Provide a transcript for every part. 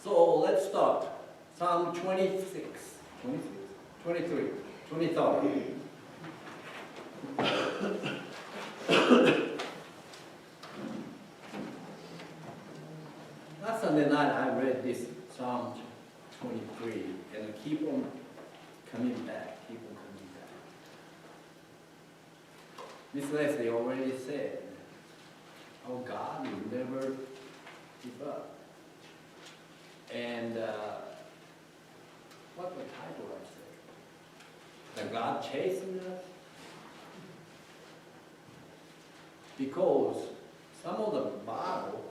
So let's start. Psalm 23. Last Sunday night I read this Psalm 23 and I keep on coming back. Miss Leslie already said, oh God, you never give up. And what the title I said? The God chasing us? Because some of the Bible,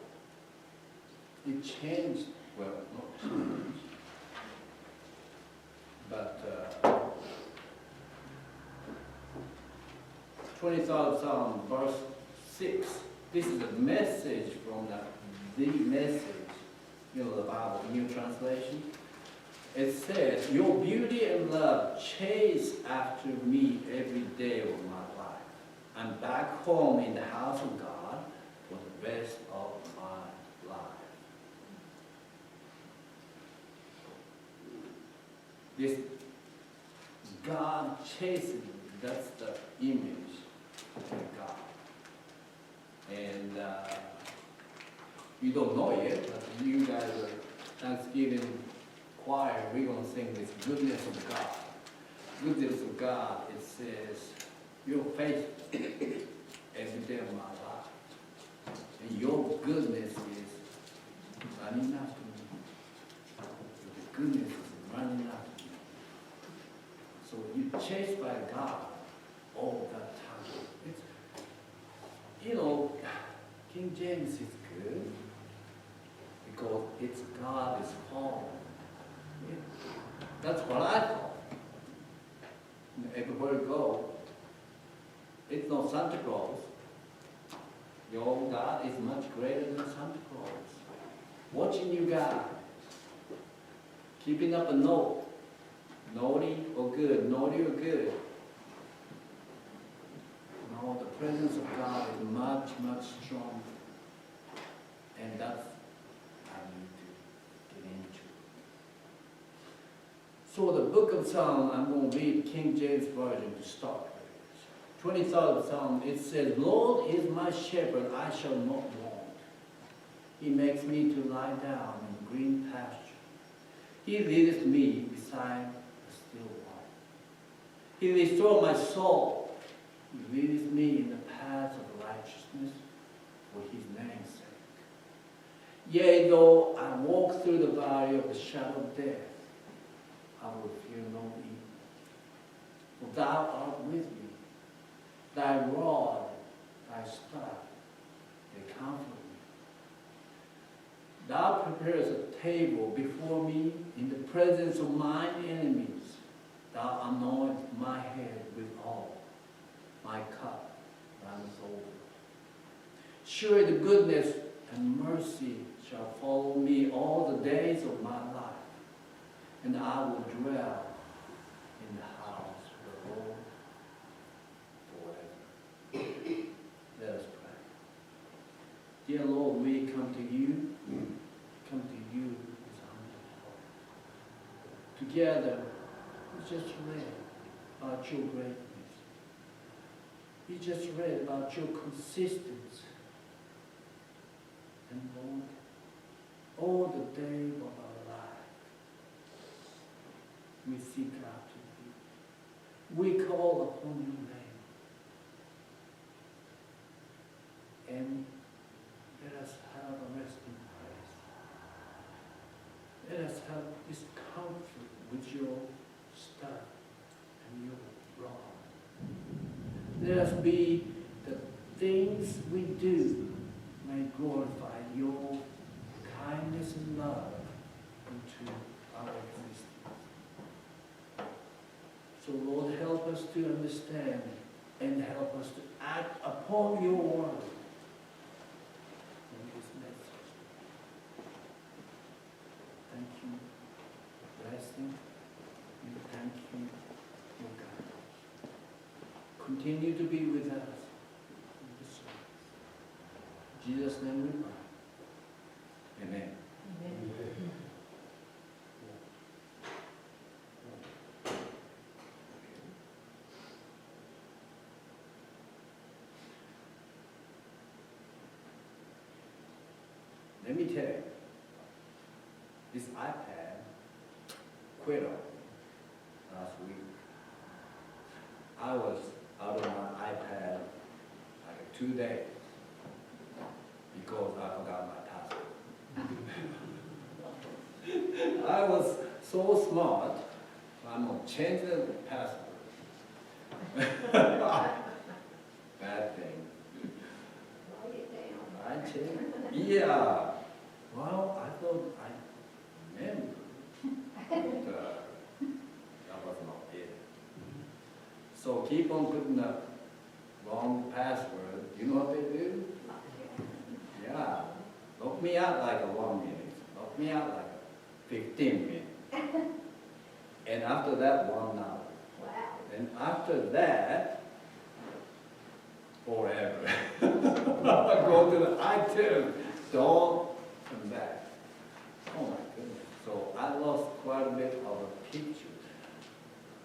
it changed, well, not changed, but 23rd Psalm, verse 6. This is a message from the message, the Bible, New Translation. It says, your beauty and love chase after me every day of my life. I'm back home in the house of God for the rest of my life. This God chasing, that's the image of God. And you don't know yet, but you guys are Thanksgiving choir, we're going to sing this goodness of God. Goodness of God, it says, your faith every day of my life. And your goodness is running after me. Your goodness is running after me. So you're chased by God all that time. It's, King James is good because it's God is calling. Yeah. That's what I thought. Everywhere you go, it's not Santa Claus. Your God is much greater than Santa Claus. Watching you guys, keeping up a note, naughty or good, naughty or good. No, the presence of God is much, much stronger. And that's I need to get into. So the book of Psalm, I'm going to read King James Version to start with. 23rd Psalm, it says, Lord is my shepherd, I shall not want. He makes me to lie down in green pasture. He leadeth me beside the still water. He restores my soul. He leadeth me in the paths of righteousness for his name's sake. Yea, though I walk through the valley of the shadow of death, I will fear no evil. For thou art with me. Thy rod, thy staff, they comfort me. Thou preparest a table before me in the presence of mine enemies. Thou anoint my head with oil. My cup runneth over. Surely the goodness and mercy shall follow me all the days of my life, and I will dwell in the house of the Lord forever. Let us pray. Dear Lord, we come to you with humble heart. Together, we just read about your greatness. We just read about your consistency. And Lord, all the days of our life, we seek after you. We call upon your name. And let us have a resting place. Let us have this comfort with your staff and your rod. Let us be the things we do may glorify your kindness and love into our existence. So Lord, help us to understand and help us to act upon your word in this message. Thank you, blessing, and thank you, your guidance. Continue to be with us in this service. In Jesus' name we pray. Amen. Amen. let me tell you, this iPad quit on me last week. I was out of my iPad like 2 days because I forgot my password. I was so smart, I'm gonna change the password. Bad thing. Write it down. I changed. Yeah. Well, I thought I remembered, but that was not it. So keep on putting the wrong password. You know what they do? Yeah. Lock me out like a 1 minute. Lock me out like a 15 minutes. And after that, 1 hour. Wow. And after that, forever. I go to the iTunes, don't come back. Oh my goodness. So I lost quite a bit of a picture.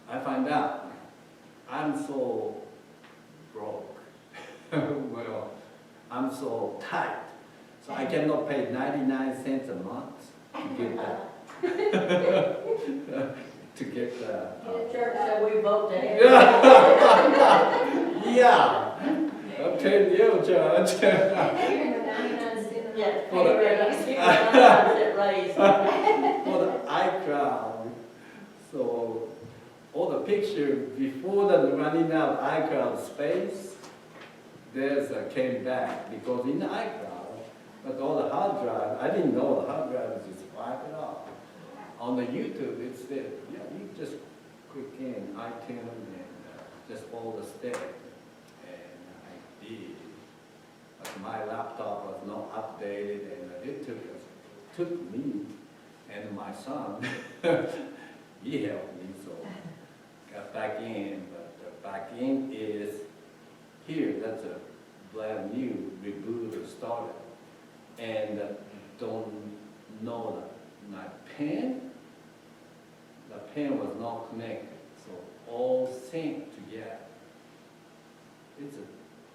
I find out I'm so broke. Well, I'm so tight. So I cannot pay 99 cents a month to get that. To get the. The church said we vote to have. Yeah. Okay, you judge. Yes, For the- raised. For the iCloud. So all the picture before the running out of iCloud space, there's came back because in the iCloud, but all the hard drive, I didn't know the hard drive is just wipe it off. On the YouTube, it's there. Yeah, you just click in iTunes and just follow the step. And I did. But my laptop was not updated, and it took me and my son. He helped me, so got back in. But the back in is here. That's a brand new rebooter started, and don't know that my pen. The pen was not connected, so all synced together. It's an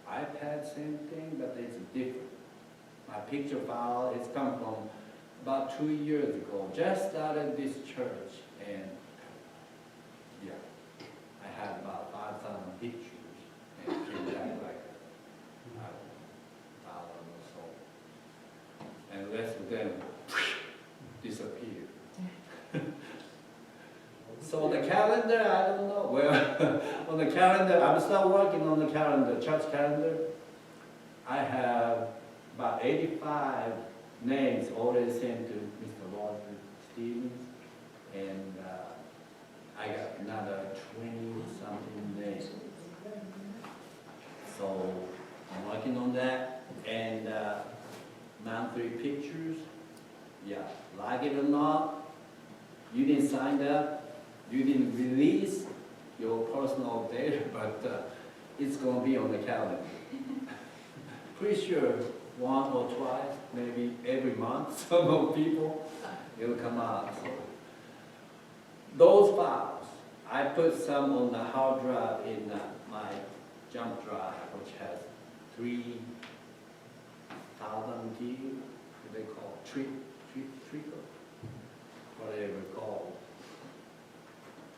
iPad same thing, but it's different. My picture file, it's come from about 2 years ago. Just started this church, and yeah, I had about 5,000 pictures, and it came back like, I don't know, 1,000 or so. And the rest of them disappeared. So the calendar, I don't know. Well, on the calendar, I'm still working on the calendar, church calendar. I have about 85 names already sent to Mr. Roger Stevens, and I got another 20-something names. So I'm working on that, and monthly pictures. Yeah, like it or not, you didn't sign up. You didn't release your personal data, but it's going to be on the calendar. Pretty sure 1 or twice, maybe every month, some of people, it'll come out. So those files, I put some on the hard drive in my jump drive, which has 3,000 gig, what they call trickle, whatever it's called.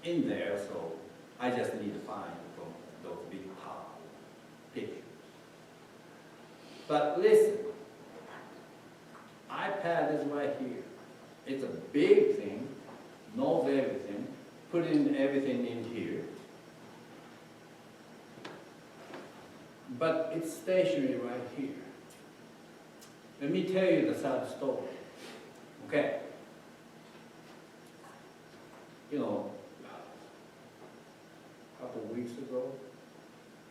In there, so I just need to find those big pile pictures. But listen, iPad is right here. It's a big thing, knows everything, put in everything in here. But it's stationary right here. Let me tell you the sad story. Okay. You know, a couple of weeks ago,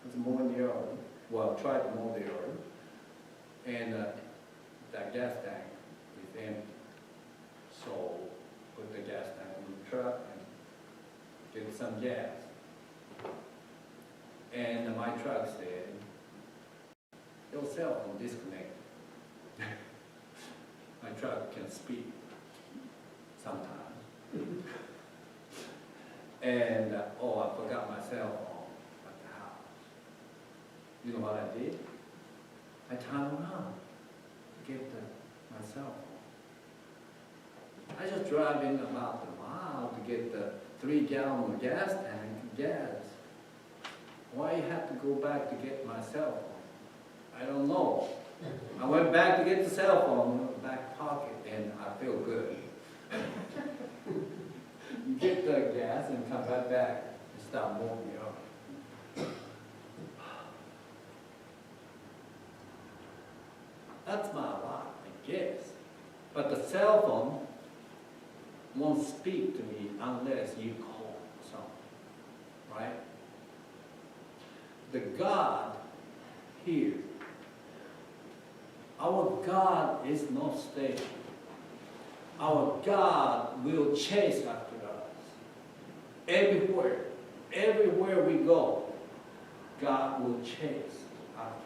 I was mowing the yard. Well, I tried to mow the yard, and that gas tank is empty. So put the gas tank in the truck and get some gas. And my truck said, your cell phone disconnected. My truck can speak sometimes. And, oh, I forgot my cell phone at the house. You know what I did? I turned around to get my cell driving about a mile to get the 3-gallon gas tank gas. Why you have to go back to get my cell phone? I don't know. I went back to get the cell phone in the back pocket, and I feel good. You get the gas and come right back and start moving up. That's my life, I guess. But the cell phone won't speak to me unless you call someone, right? The God here, our God is not stable. Our God will chase after us. Everywhere we go, God will chase after us.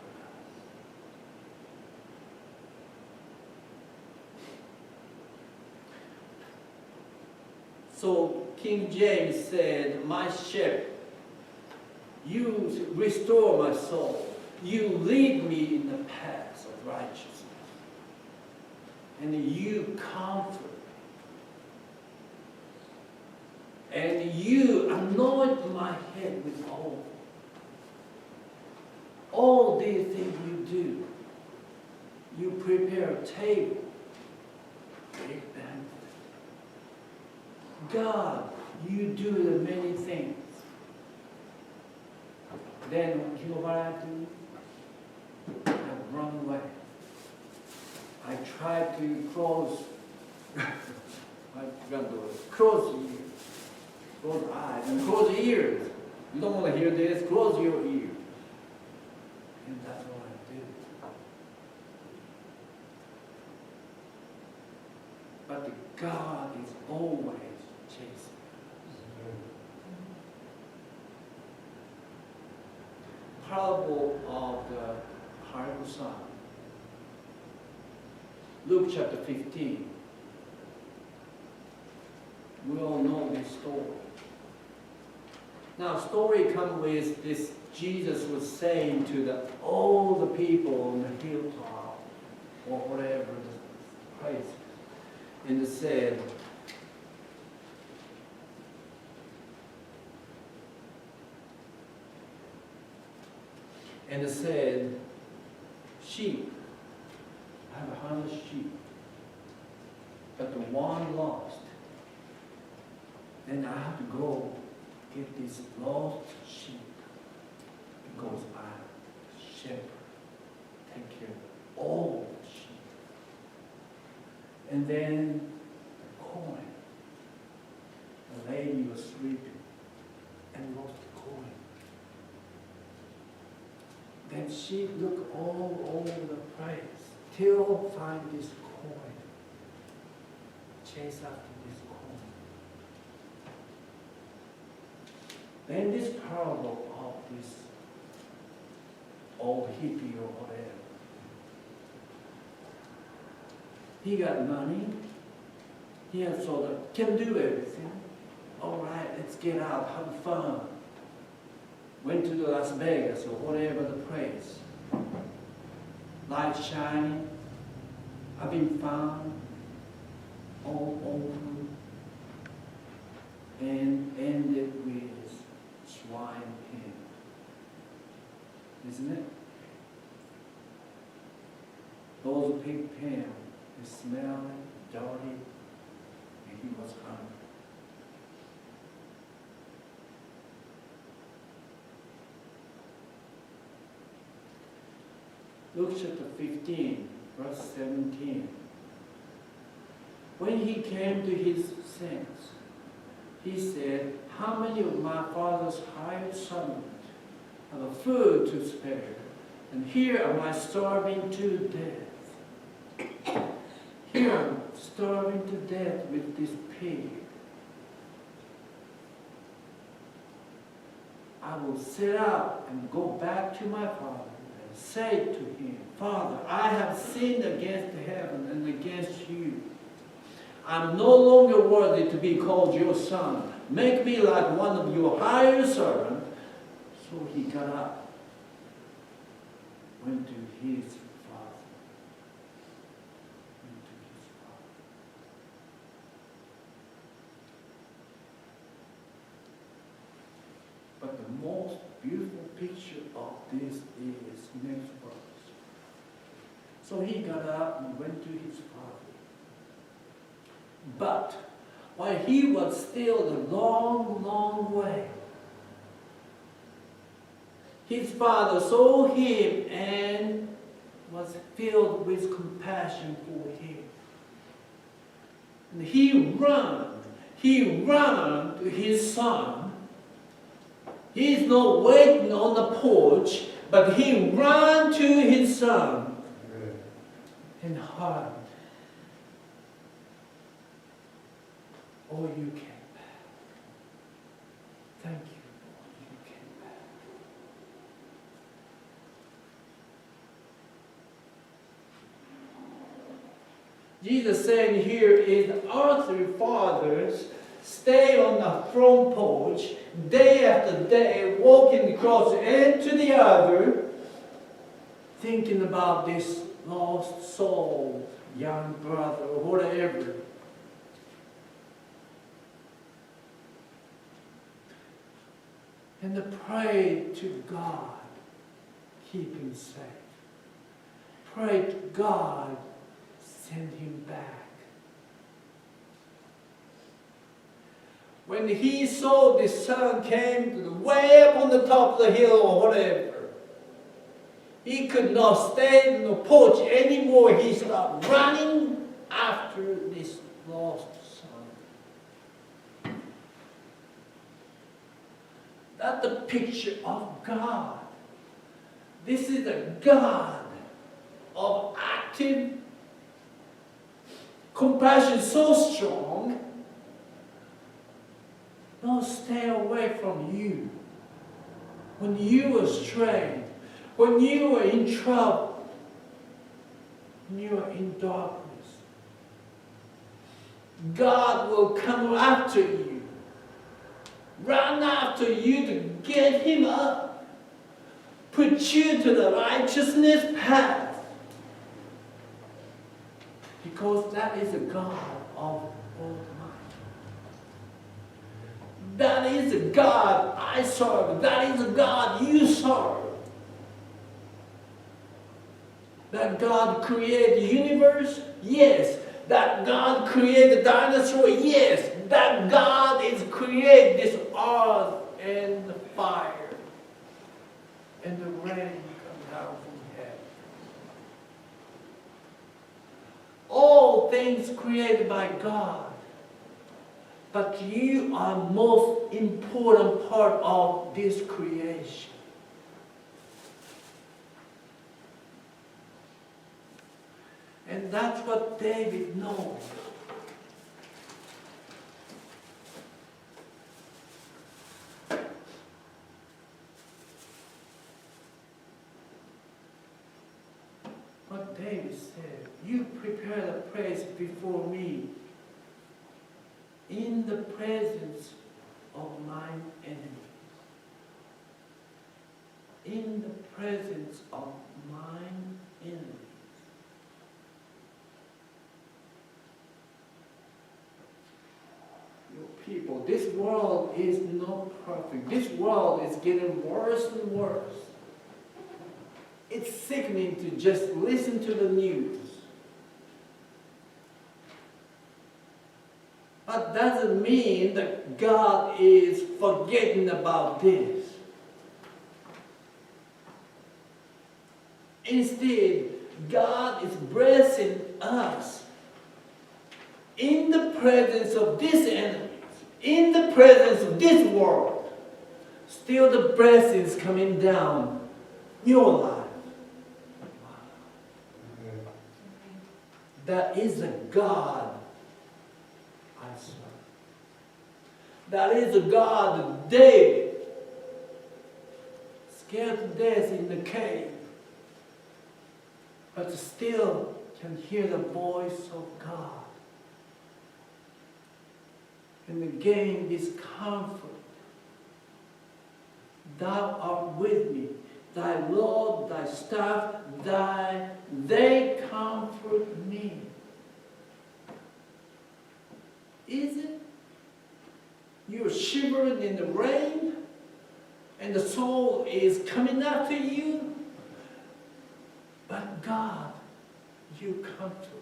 So King James said, my shepherd, you restore my soul. You lead me in the paths of righteousness. And you comfort me. And you anoint my head with oil. All these things you do. You prepare a table. Big banquet. God, you do the many things. Then you know what I do? I run away. I try to close close ears, close eyes, and close ears. You don't want to hear this, close your ears. And that's what I do. But the God is always chasing. Parable of the prodigal son. Luke chapter 15. We all know this story. Now, story comes with this. Jesus was saying to all the people on the hilltop, or whatever the place, and it said, sheep, I have 100 sheep, but the one lost. Then I have to go get this lost sheep because I'm a shepherd, take care of all the sheep. And then the coin, the lady was sleeping and lost the coin. Then she looked all over the place till find this coin. Chase after this coin. Then this parable of this old hippie or whatever. He got money. He had sort of can do everything. All right, let's get out, have fun. Went to Las Vegas or whatever the place. Light shining, having fun, all over, and ended with swine pen. Isn't it? Those pig pen, they smell dirty, and he was hungry. Luke chapter 15, verse 17. When he came to his senses, he said, how many of my father's hired servants have food to spare, and here am I starving to death. Here I'm starving to death with this pig. I will set out and go back to my father. Say to him, Father, I have sinned against heaven and against you. I'm no longer worthy to be called your son. Make me like one of your hired servants. So he got up, went to his father. most beautiful picture of this is next verse. So he got up and went to his father. But while he was still a long, long way, his father saw him and was filled with compassion for him. And he ran to his son. He's not waiting on the porch, but he ran to his son and hugged. Oh, you came back. Thank you, Lord, you came back. Jesus saying here is earthly fathers stay on the front porch day after day, walking across end to the other, thinking about this lost soul, young brother, or whatever. And to pray to God, keep him safe. Pray to God, send him back. When he saw the sun came way up on the top of the hill or whatever, he could not stay in the porch anymore. He started running after this lost son. That's the picture of God. This is a God of active compassion so strong. Don't stay away from you. When you are straying, when you are in trouble, when you are in darkness, God will come after you, run after you to get him up, put you to the righteousness path. Because that is a God of Almighty. That is a God I serve. That is a God you serve. That God created the universe? Yes. That God created the dinosaur? Yes. That God is created this earth and the fire and the rain come down from heaven. All things created by God. But you are most important part of this creation. And that's what David knows. What David said, you prepare the place before me in the presence of mine enemies. In the presence of mine enemies. You people, this world is not perfect. This world is getting worse and worse. It's sickening to just listen to the news. But doesn't mean that God is forgetting about this. Instead, God is blessing us in the presence of these enemies, in the presence of this world. Still the blessings coming down your life. That is a God I serve. That is a God of David, scared to death in the cave, but still can hear the voice of God and gain this comfort. Thou art with me, thy Lord, thy staff, they comfort me. Is it? You're shivering in the rain and the soul is coming after you. But God, you comfort me.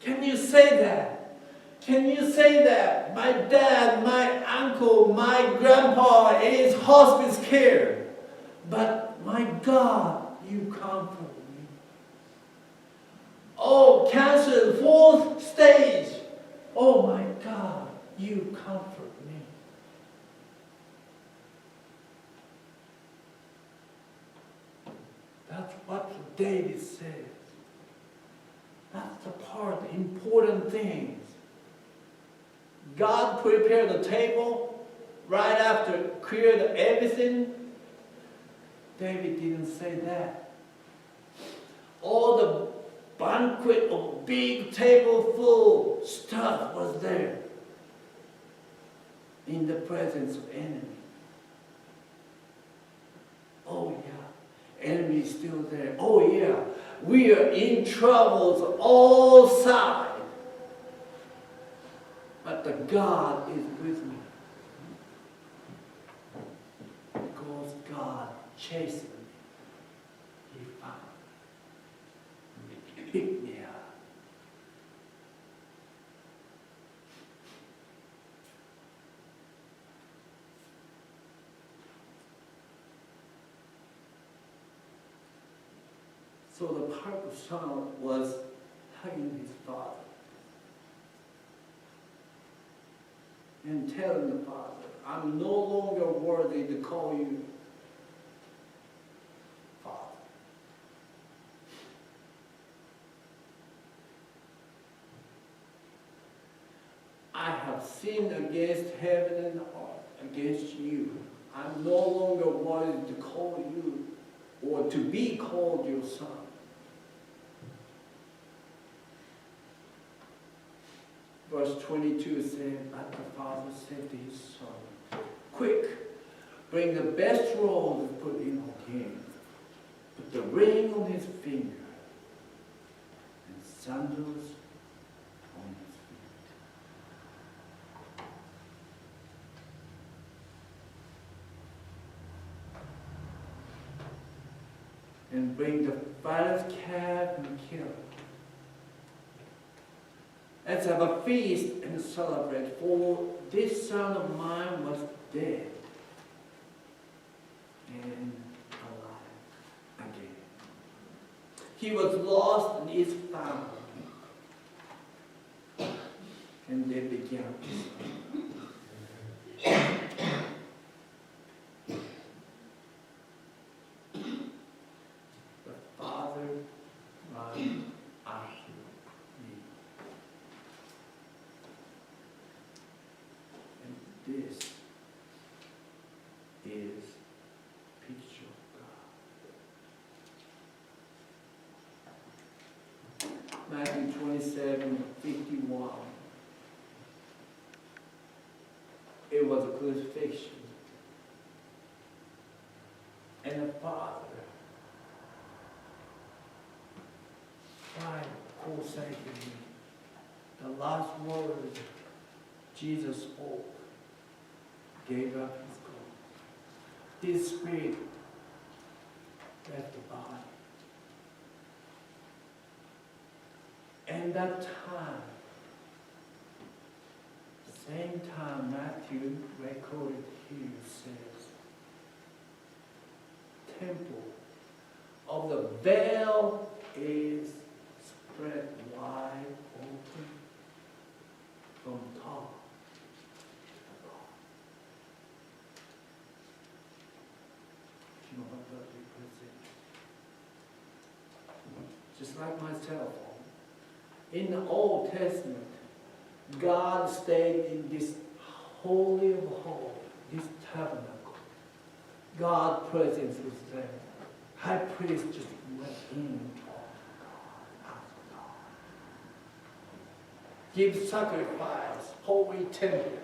Can you say that? Can you say that? My dad, my uncle, my grandpa is hospice care. But my God, you comfort me. Oh, cancer, 4th stage. Oh my God, you comfort me. That's what David says. That's the part, important things. God prepared the table right after cleared everything. David didn't say that. All the banquet of big table full stuff was there in the presence of enemy. Oh yeah, enemy is still there. Oh yeah, we are in troubles all sides. But the God is with me. Because God chastened me. He found me. He picked me up. So the prodigal son was hugging his father and telling the father, I'm no longer worthy to call you Father. I have sinned against heaven and earth, against you. I'm no longer worthy to call you or to be called your son. Verse 22 said, but the father said to his son, quick, bring the best robe and put it on him. Put the ring on his finger and sandals on his feet. And bring the fattened calf and kill it. Let's have a feast and celebrate, for this son of mine was dead and alive again. He was lost and is found. And they began to speak. The father ran after me. This is a picture of God. Matthew 27:51. It was a crucifixion. And the Father tried forsaking me. The last word Jesus spoke. Gave up his ghost. His spirit left the body. And that time, same time Matthew recorded here says, temple of the veil is spread wide open from top. Just like my cell phone. In the Old Testament, God stayed in this holy of holies, this tabernacle. God's presence was there. High priest just went in. Give sacrifice, holy temple.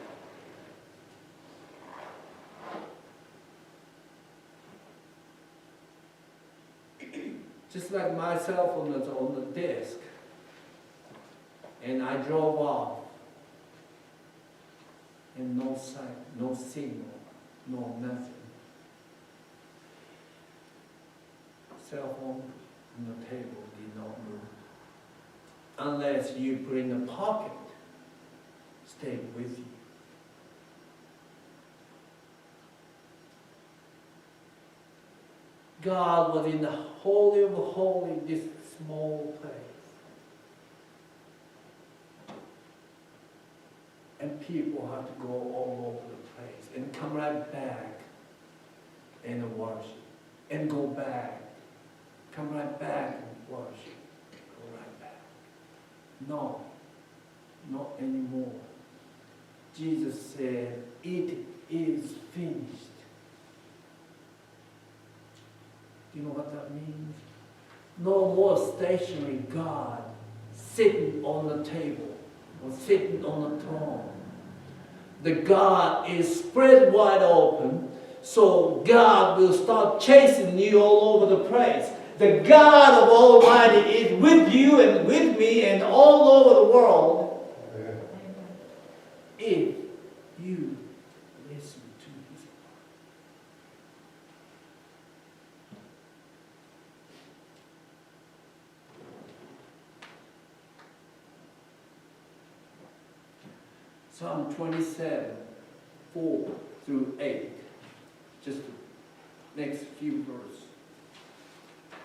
Just like my cell phone was on the desk, and I drove off, and no sign, no signal. No, nothing. Cell phone on the table did not move. Unless you put in a pocket, stay with you. God was in the Holy of Holies, this small place. And people have to go all over the place and come right back and worship. And go back. Come right back and worship. Go right back. No, not anymore. Jesus said, it is finished. Do you know what that means? No more stationary God sitting on the table or sitting on the throne. The God is spread wide open, so God will start chasing you all over the place. The God of Almighty is with you and with me and all over the world. If you listen to His word. Psalm 27, 4 through 8. Just the next few verses.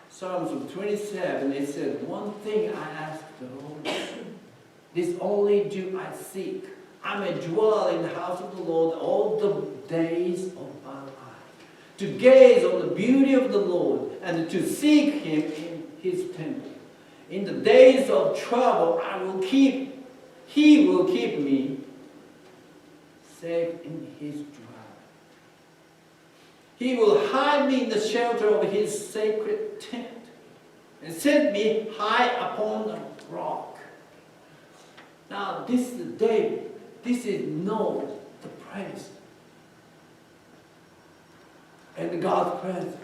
Psalms 27, it says, one thing I ask the Lord, this only do I seek. I may dwell in the house of the Lord all the days of my life, to gaze on the beauty of the Lord and to seek Him in His temple. In the days of trouble, He will keep me safe in His dwelling. He will hide me in the shelter of His sacred tent and set me high upon a rock. Now this is David. This is Noah, the praise. And God's presence.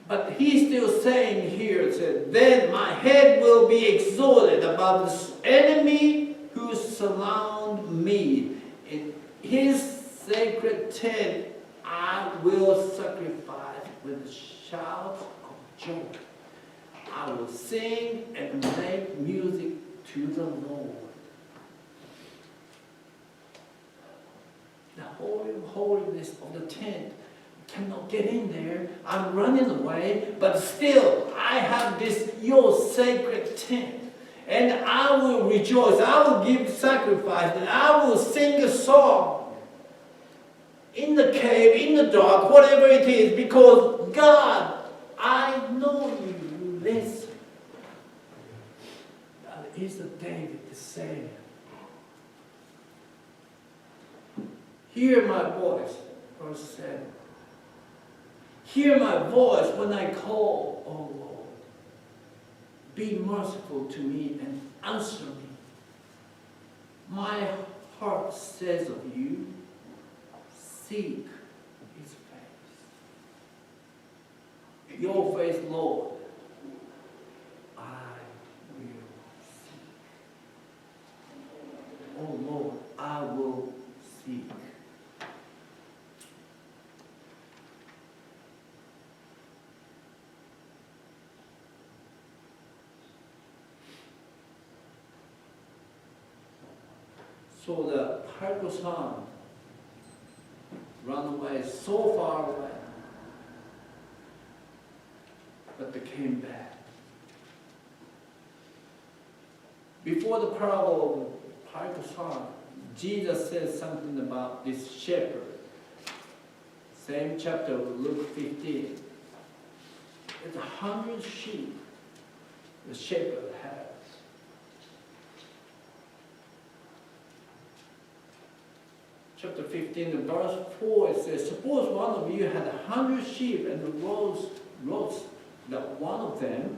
But he's still saying here, it says, then my head will be exalted above the enemy who surround me. In His sacred tent I will sacrifice with shouts of joy. I will sing and make music to the Lord. The holy of holiness of the tent cannot get in there. I'm running away, but still I have this your sacred tent. And I will rejoice. I will give sacrifice. And I will sing a song. In the cave, in the dark, whatever it is, because God, I know you listen. That is the David is saying. Hear my voice, verse 7. Hear my voice when I call, O Lord. Be merciful to me and answer me. My heart says of you, seek His face. Your face, Lord, I will seek. Oh Lord, I will seek. So the prodigal son ran away so far away, but they came back. Before the parable of the prodigal son, Jesus says something about this shepherd. Same chapter of Luke 15. It's 100 sheep the shepherd has. Chapter 15, and verse 4, it says, suppose one of you had 100 sheep and lost that one of them.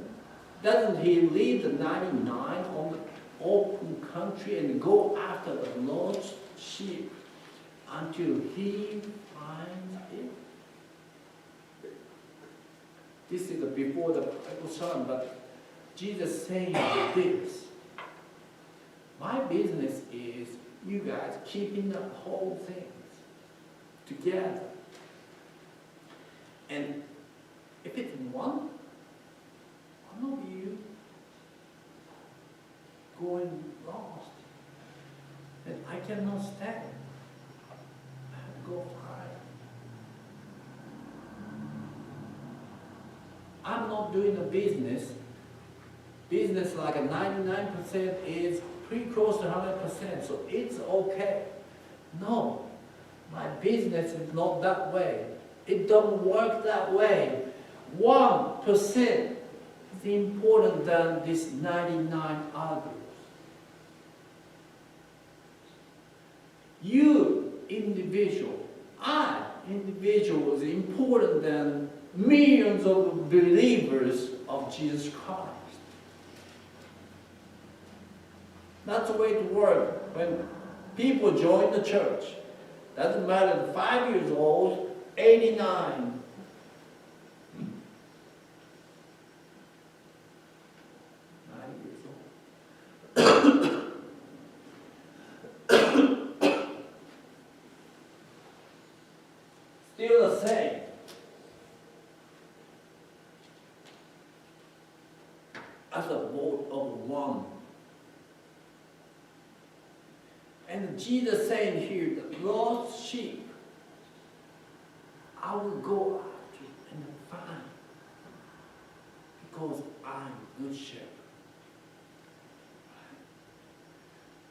Doesn't he leave the 99 on the open country and go after the lost sheep until he finds it? This is before the prodigal son, but Jesus saying this. My business is you guys keeping the whole thing. together. And if it's one of you going lost, then I cannot stand. I have to go higher. I'm not doing a business like a 99% is pretty close to 100%, so it's okay. No, my business is not that way. It don't work that way. 1% is important than this 99 others. You, individual, individual is important than millions of believers of Jesus Christ. That's the way it works. When people join the church, doesn't matter, 5 years old, 89. Still the same. As a vote of one. And Jesus saying here, the lost sheep, I will go after and find, because I'm good shepherd.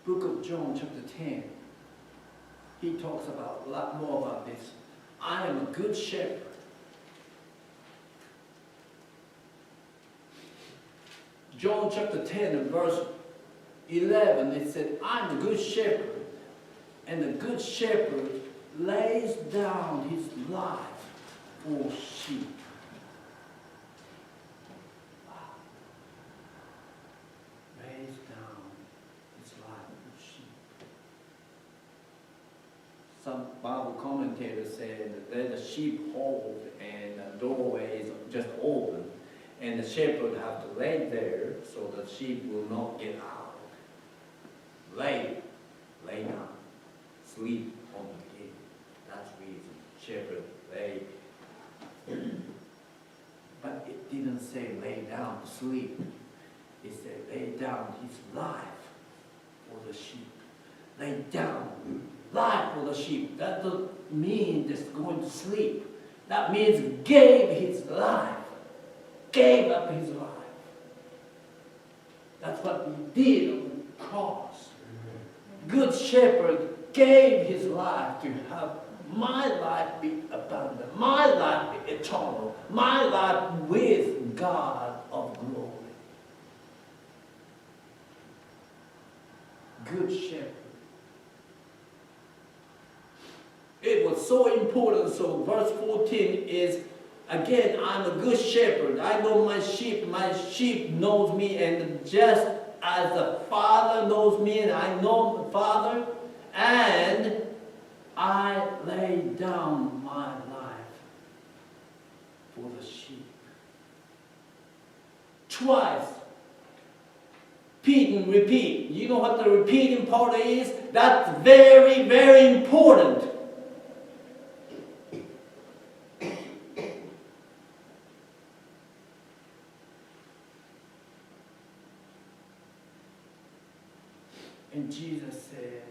Book of John chapter 10, he talks about a lot more about this. I am a good shepherd. John chapter 10 and verse 11, it said, I'm a good shepherd, and the good shepherd lays down his life for sheep. Wow. Lays down his life for sheep. Some Bible commentators said that there's a sheepfold and the doorway is just open, and the shepherd have to lay there so the sheep will not get out. Lay down, sleep on the gate. That's the reason shepherd lay. But it didn't say lay down to sleep. It said lay down his life for the sheep. Lay down life for the sheep. That doesn't mean just going to sleep. That means gave his life. Gave up his life. That's what he did on the cross. Good shepherd gave his life to have my life be abundant, my life be eternal, my life with God of glory. Good shepherd. It was so important, so verse 14 is, again, I'm a good shepherd. I know my sheep knows me, and just as the Father knows me and I know the Father, and I lay down my life for the sheep. Twice. Repeat and repeat. You know what the repeating part is? That's very, very important. And Jesus said,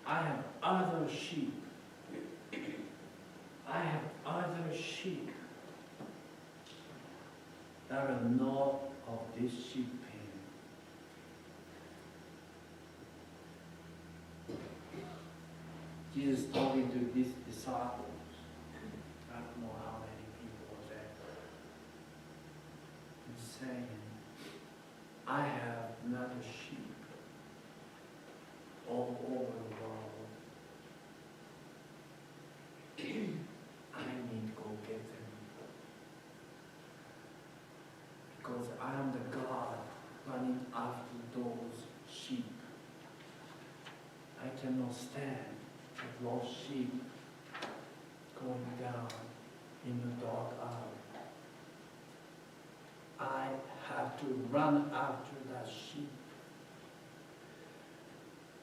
I have other sheep. I have other sheep that are not of this sheep pen. Jesus talking to his disciples. I don't know how many people were there. He's saying, I have another sheep all over the world. I need to go get them. Because I am the God running after those sheep. I cannot stand with lost sheep going down in the dark hour. I have to run after that sheep.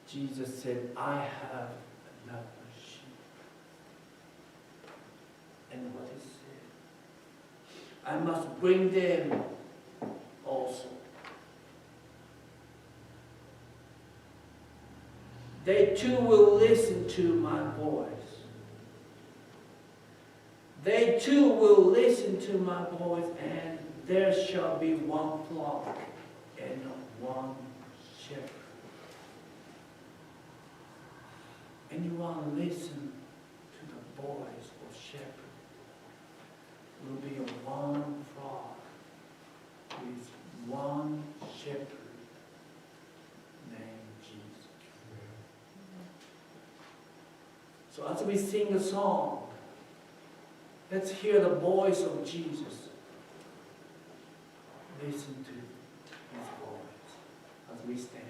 Jesus said, I have another sheep. And what he said, I must bring them also. They too will listen to my voice. They too will listen to my voice, and there shall be one flock and one shepherd. And you want to listen to the voice of shepherd. It will be a one flock with one shepherd named Jesus. So as we sing a song, let's hear the voice of Jesus. Listen to his voice as we stand.